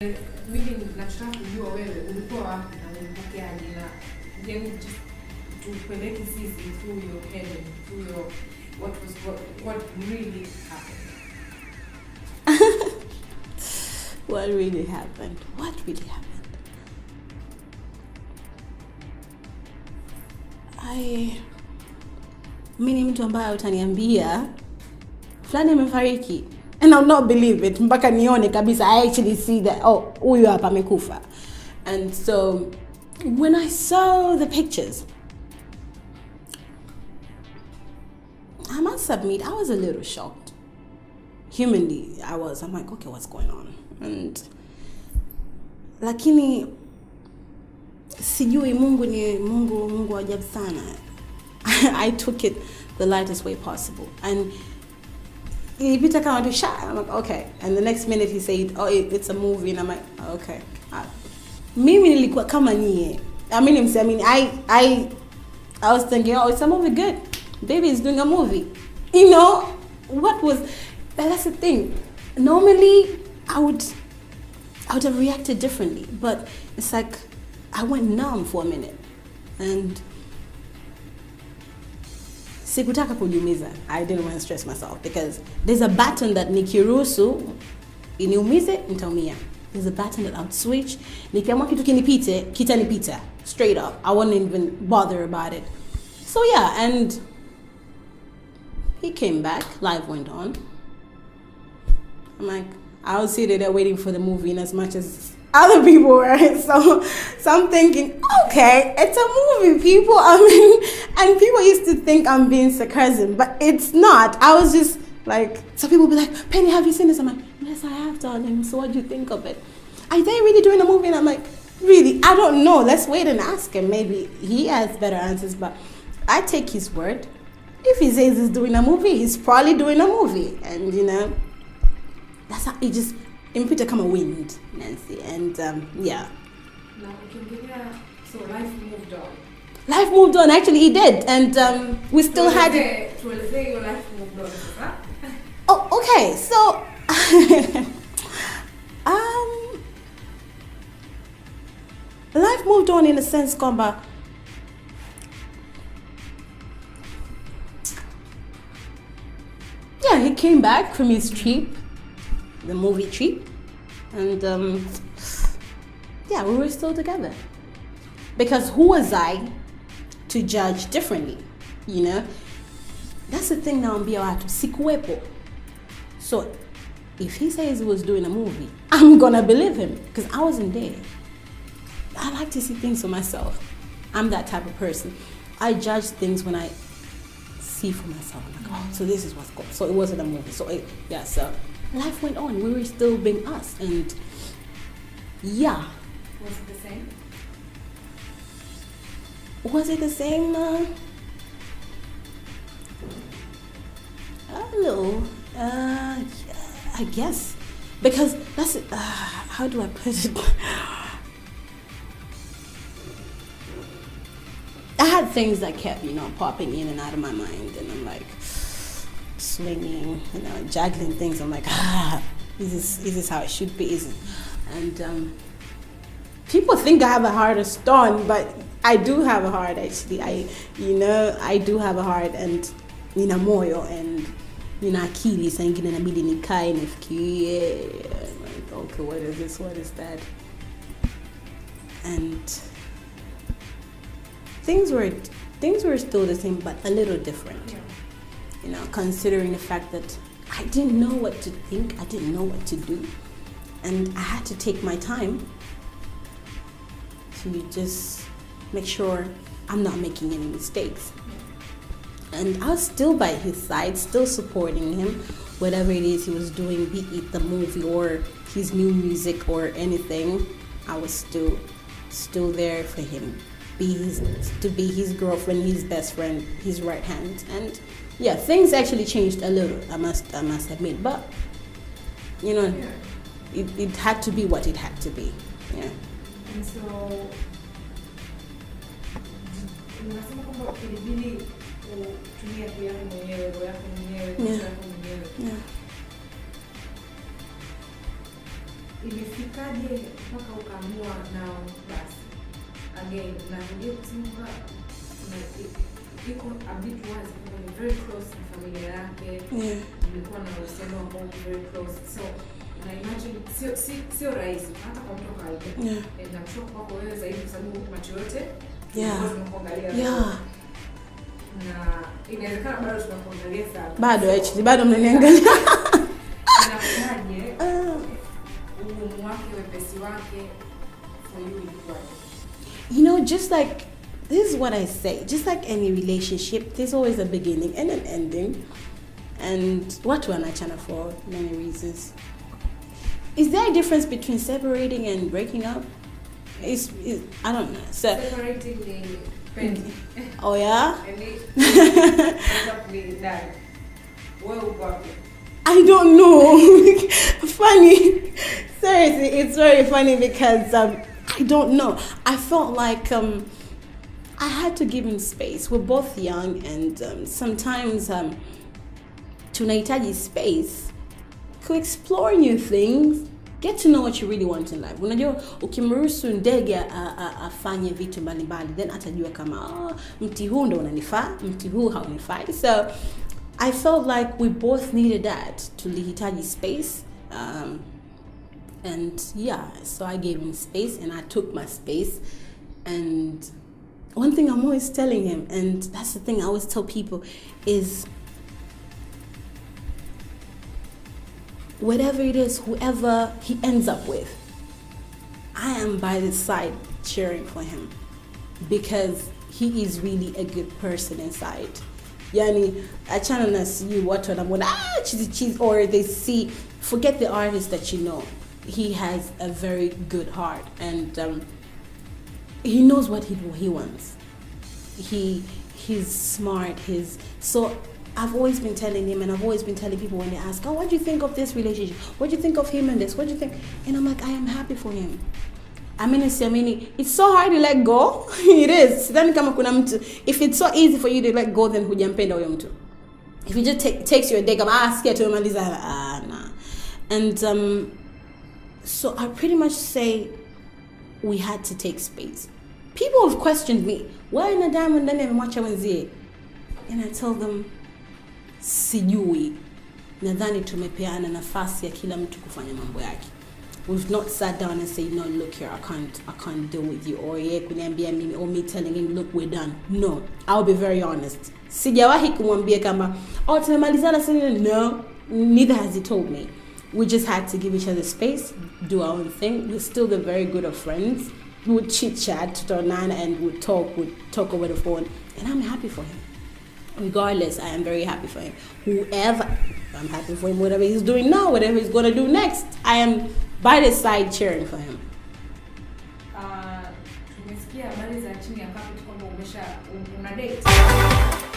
Mimi nataka kujua wewe ulikuwa wapi na ulipokeaje na then tupeleke sisi through your head and through your what really happened. What really happened? What really happened? Mimi mtu ambaye utaniambia fulani amefariki and I'll not believe it mpaka nione kabisa. I actually see that, oh, huyu hapa amekufa. And so when I saw the pictures, I must admit I was a little shocked. Humanly, I'm like, okay, what's going on? And lakini sijui Mungu ni Mungu ajabu sana. I took it the lightest way possible. And ilipita kama tu shot. I'm like, okay. And the next minute he said, oh, it's a movie. And I'm like, okay. Mimi nilikuwa kama nie. I was thinking, oh, it's a movie, good. Baby is doing a movie. You know, that's the thing. Normally, I would have reacted differently. But it's like, I went numb for a minute. And sikutaka kujiumiza. I didn't want to stress myself because there's a button that nikiruhusu iniumize nitaumia. There's a button that I'll switch. Nikiamua kitu kinipite, kitanipita. Straight up. I wouldn't even bother about it. So yeah, and he came back. Life went on. I'm like, I was sitting there waiting for the movie in as much as other people were. So I'm thinking, okay, it's a movie, people. And people used to think I'm being sarcasm, but it's not. I was just like, some people be like, Penny, have you seen this? I'm like, yes, I have, darling. So what do you think of it? Are they really doing a movie? And I'm like, really? I don't know. Let's wait and ask him. Maybe he has better answers, but I take his word. If he says he's doing a movie, he's probably doing a movie. And, you know, that's how it just impita come a wind, Nancy. And, yeah. Now, so life moved on. Life moved on. Actually, it did. And we still had it. So let's say your life moved on. Huh? Oh, okay. So, life moved on in a sense, Komba. Yeah, he came back from his trip, the movie trip, and yeah, we were still together. Because who was I to judge differently, you know? That's the thing now, watu sikuwepo. So if he says he was doing a movie, I'm gonna believe him because I wasn't there. I like to see things for myself. I'm that type of person. I judge things when I see for myself. I'm like, oh, so this is what's going on. So it wasn't a movie. So so life went on. We were still being us, and yeah. Was it the same? Was it the same? A little. Yeah, I guess. Because that's it. How do I put it? I had things that kept, popping in and out of my mind. And I'm like, swinging, juggling things. I'm like, is this how it should be? Is it? And people think I have a heart of stone, but I do have a heart, actually. I do have a heart, and nina moyo, and nina akili. Saa ingine inabidi nikae nifikirie, like, okay, what is this? What is that? And things were still the same, but a little different. Yeah. Considering the fact that I didn't know what to think, I didn't know what to do, and I had to take my time to just make sure I'm not making any mistakes. And I was still by his side, still supporting him, whatever it is he was doing, be it the movie or his new music or anything. I was still there for him, to be his girlfriend, his best friend, his right hand. And yeah, things actually changed a little, I must admit, but it had to be what it had to be. Yeah. And so unasema kwamba ilibidi utumie akili yako mwenyewe, roho yako mwenyewe, Yeah. yako mwenyewe. Yeah. Ilifikaje mpaka ukaamua nao basi? Again, narudia kusema iko a bit wazi kwa ni very close na familia yake. Nilikuwa na uhusiano ambao very close. So na imagine sio rahisi hata kwa mtu kawaida. Na mshoka kwako wewe zaidi kwa sababu macho yote tunakuangalia. Na inawezekana bado tunakuangalia sana. Bado actually bado mnaniangalia. Inakuwaje? Ugumu wake, wepesi wake for you ilikuwa? You know, just like, this is what I say, just like any relationship, there's always a beginning and an ending. And what wanachana for many reasons. Is there a difference between separating and breaking up? I don't know. So, separating the pen. Oh yeah? I don't know. Funny. Seriously, it's very funny because I don't know. I felt like I had to give him space. We're both young and sometimes tunahitaji space to explore new things, get to know what you really want in life. Unajua ukimruhusu ndege afanye vitu mbalimbali, then atajua kama mti huu ndo unanifaa, mti huu haunifai. So I felt like we both needed that, tulihitaji space. And yeah, so I gave him space and I took my space. And one thing I'm always telling him, and that's the thing I always tell people, is whatever it is, whoever he ends up with, I am by his side cheering for him because he is really a good person inside. Yani, achana na see what wanamwona cheesy, or they see, forget the artist that you know. He has a very good heart and he knows what he wants. He's smart. So I've always been telling him, and I've always been telling people when they ask, what do you think of this relationship? What do you think of him and this? What do you think? And I'm like, I am happy for him. It's so hard to let go. It is. If it's so easy for you to let go, then hujampenda huyo mtu. If it just takes you a day, scared to nah. And so I pretty much say we had to take space. People have questioned me, why na Diamond ndani amemwacha wenzie? And I tell them, sijui. Nadhani tumepeana nafasi ya kila mtu kufanya mambo yake. We've not sat down and said, no, look here, I can't deal with you. Or kuniambia mimi, or me telling him, look, we're done. No, I'll be very honest. Sijawahi kumwambia kama, tumemalizana sasa. No, neither has he told me. We just had to give each other space, do our own thing. We're still the very good of friends. We would chit-chat, and would talk over the phone. And I'm happy for him. Regardless, I am very happy for him. Whoever, I'm happy for him, whatever he's doing now, whatever he's going to do next. I am by his side cheering for him. Tumesikia habari za chini ya carpet kwamba una date.